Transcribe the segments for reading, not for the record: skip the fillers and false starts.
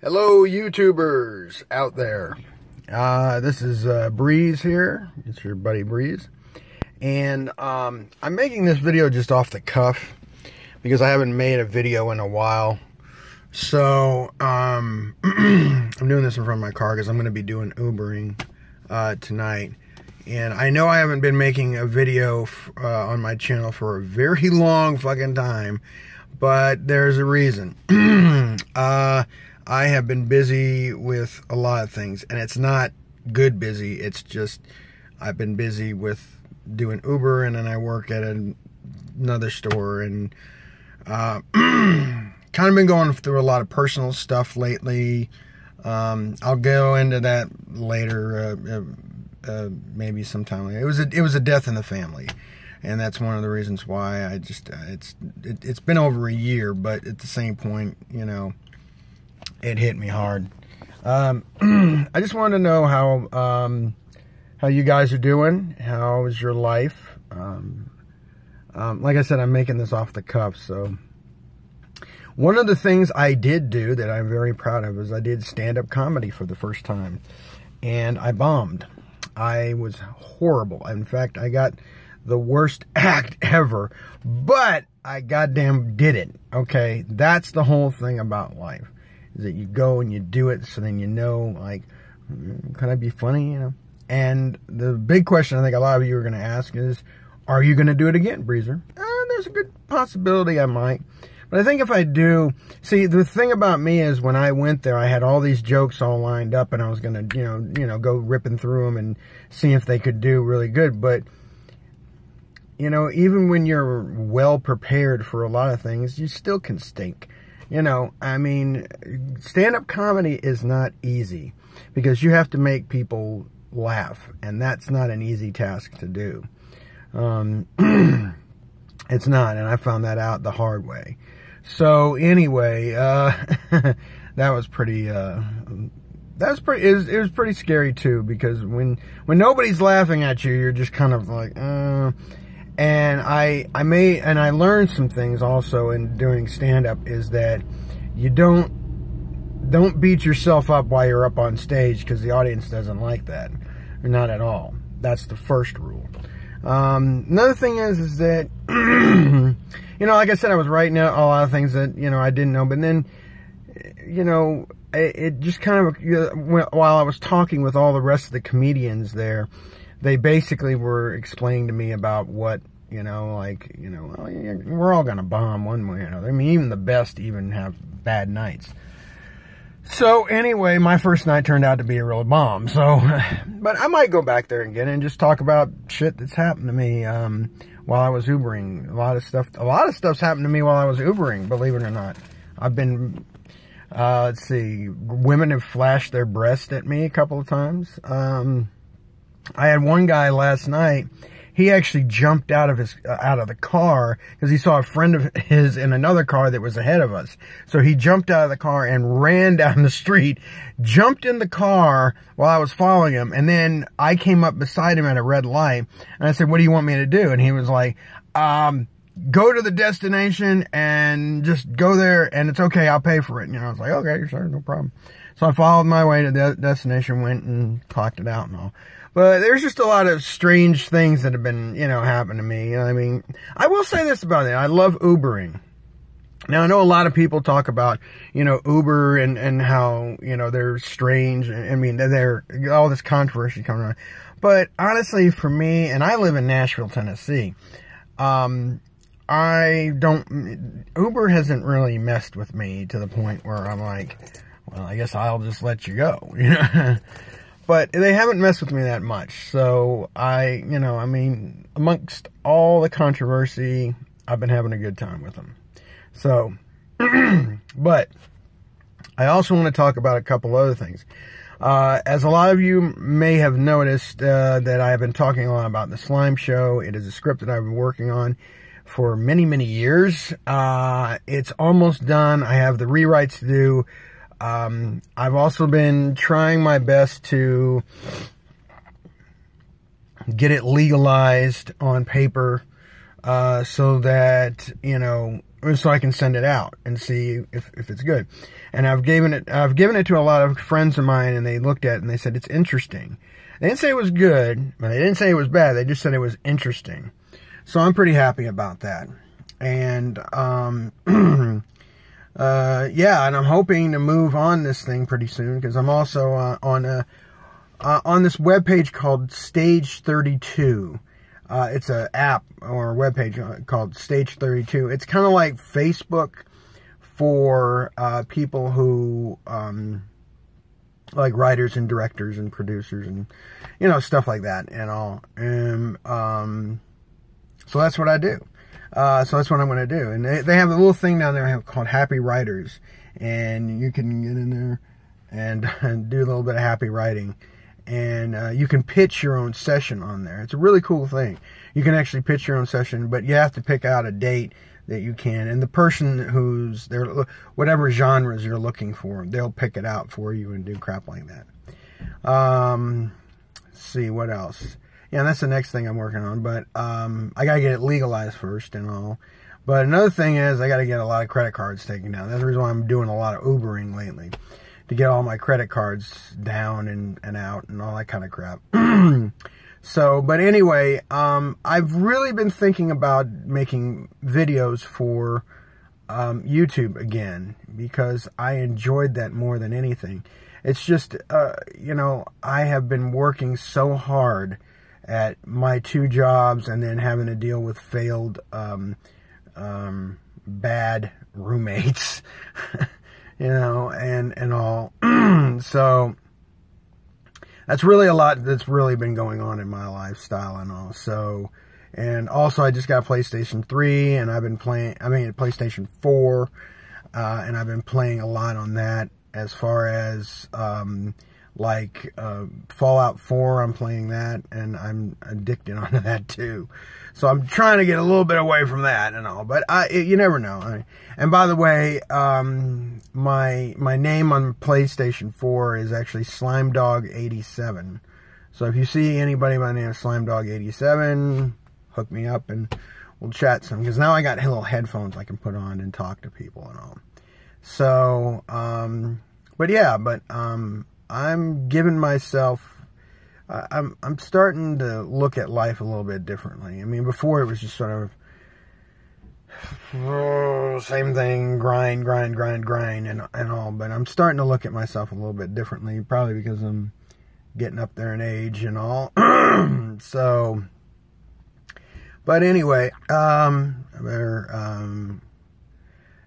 Hello, YouTubers out there. This is Breeze here. It's your buddy Breeze. And I'm making this video just off the cuff because I haven't made a video in a while. So I'm doing this in front of my car because I'm going to be doing Ubering tonight. And I know I haven't been making a video on my channel for a very long fucking time, but there's a reason. I have been busy with a lot of things, and it's not good busy. It's just I've been busy with doing Uber, and then I work at another store, and kind of been going through a lot of personal stuff lately. I'll go into that later, maybe sometime later. It was a death in the family, and that's one of the reasons why I just it's been over a year, but at the same point, you know, it hit me hard. I just wanted to know how you guys are doing. How is your life? Like I said, I'm making this off the cuff. So one of the things I did do that I'm very proud of is I did stand-up comedy for the first time, and I bombed. I was horrible. In fact, I got the worst act ever, but I goddamn did it. Okay, that's the whole thing about life. Is that you go and you do it, so then you know, like, can I be funny, you know? And the big question I think a lot of you are going to ask is, are you going to do it again, Breezer? There's a good possibility I might. But I think if I do, see, the thing about me is when I went there, I had all these jokes all lined up, and I was going to, you know, go ripping through them and see if they could do really good. But, you know, even when you're well prepared for a lot of things, you still can stink. You know, I mean, stand-up comedy is not easy because you have to make people laugh, and that's not an easy task to do. It's not, and I found that out the hard way. So anyway, that was pretty, it was pretty scary too, because when nobody's laughing at you, you're just kind of like, and I learned some things also in doing stand-up, is that you don't beat yourself up while you're up on stage, because the audience doesn't like that. Not at all. That's the first rule. Another thing is that, you know, like I said, I was writing out a lot of things that, you know, I didn't know, but then, you know, it just kind of, while I was talking with all the rest of the comedians there, they basically were explaining to me about what, you know, like, you know, we're all going to bomb one way or another. I mean, even the best even have bad nights. So anyway, my first night turned out to be a real bomb. So, but I might go back there again and just talk about shit that's happened to me while I was Ubering. A lot of stuff's happened to me while I was Ubering, believe it or not. I've been, let's see, women have flashed their breast at me a couple of times. I had one guy last night. He actually jumped out of the car because he saw a friend of his in another car that was ahead of us. So he jumped out of the car and ran down the street, jumped in the car while I was following him. And then I came up beside him at a red light, and I said, "What do you want me to do?" And he was like, "Go to the destination and just go there, and it's okay, I'll pay for it." And, you know, I was like, "Okay, sure, no problem." So I followed my way to the destination, went and clocked it out and all. But there's just a lot of strange things that have been, you know, happened to me. You know, I mean, I will say this about it. I love Ubering. Now, I know a lot of people talk about, you know, Uber and how, you know, they're strange. I mean, they're all this controversy coming around. But honestly, for me, and I live in Nashville, Tennessee, Uber hasn't really messed with me to the point where I'm like, well, I guess I'll just let you go, you know. But they haven't messed with me that much. So you know, I mean, amongst all the controversy, I've been having a good time with them. So, but I also want to talk about a couple other things. As a lot of you may have noticed, that I have been talking a lot about the Slime Show. It is a script that I've been working on for many, many years. It's almost done. I have the rewrites to do. I've also been trying my best to get it legalized on paper, so that, you know, so I can send it out and see if it's good. And I've given it to a lot of friends of mine, and they looked at it and they said it's interesting. They didn't say it was good, but they didn't say it was bad. They just said it was interesting. So I'm pretty happy about that. And yeah, and I'm hoping to move on this thing pretty soon, because I'm also on this webpage called Stage 32. It's an app or a webpage called Stage 32. It's kind of like Facebook for people who like writers and directors and producers and, you know, stuff like that and all. And so that's what I do. So that's what I'm going to do. And they have a little thing down there called Happy Writers. And you can get in there and do a little bit of happy writing. And you can pitch your own session on there. It's a really cool thing. You can actually pitch your own session, but you have to pick out a date that you can. And the person who's there, whatever genres you're looking for, they'll pick it out for you and do crap like that. Let's see, what else? Yeah, that's the next thing I'm working on. But I got to get it legalized first and all. But another thing is I got to get a lot of credit cards taken down. That's the reason why I'm doing a lot of Ubering lately. To get all my credit cards down and out and all that kind of crap. So, but anyway, I've really been thinking about making videos for YouTube again, because I enjoyed that more than anything. It's just, you know, I have been working so hard at my 2 jobs and then having to deal with failed, bad roommates. You know, and all. So that's really a lot that's really been going on in my lifestyle and all. So, and also I just got a PlayStation 3 and I've been playing, I mean, a PlayStation 4, and I've been playing a lot on that, as far as, like, Fallout 4, I'm playing that, and I'm addicted onto that too. So I'm trying to get a little bit away from that and all, but you never know. And by the way, my name on PlayStation 4 is actually SlimeDog87. So if you see anybody by the name of SlimeDog87, hook me up and we'll chat some, because now I got little headphones I can put on and talk to people and all. So, but yeah, I'm giving myself, I'm starting to look at life a little bit differently. I mean, before it was just sort of, same thing, grind, and all. But I'm starting to look at myself a little bit differently, probably because I'm getting up there in age and all. So, but anyway, I better,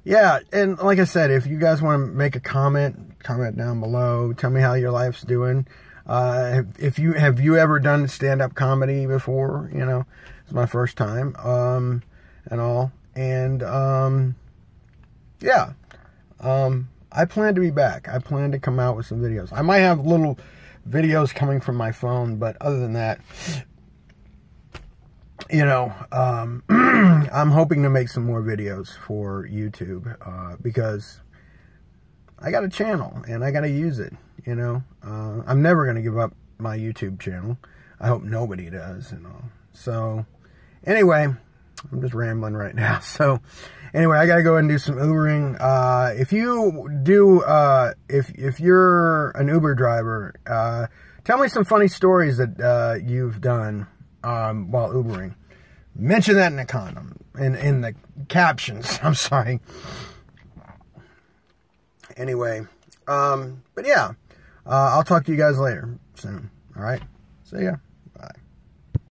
yeah, and like I said, if you guys want to make a comment down below. Tell me how your life's doing. Have you ever done stand-up comedy before? You know, it's my first time, and all. And, yeah, I plan to be back. I plan to come out with some videos. I might have little videos coming from my phone, but other than that, you know, I'm hoping to make some more videos for YouTube, because I got a channel and I got to use it, you know. I'm never going to give up my YouTube channel. I hope nobody does, you know. So, anyway, I'm just rambling right now. So, anyway, I got to go and do some Ubering. If you do, if you're an Uber driver, tell me some funny stories that you've done while Ubering. Mention that in the condom, in the captions. I'm sorry. Anyway, but yeah, I'll talk to you guys later soon. All right, see ya.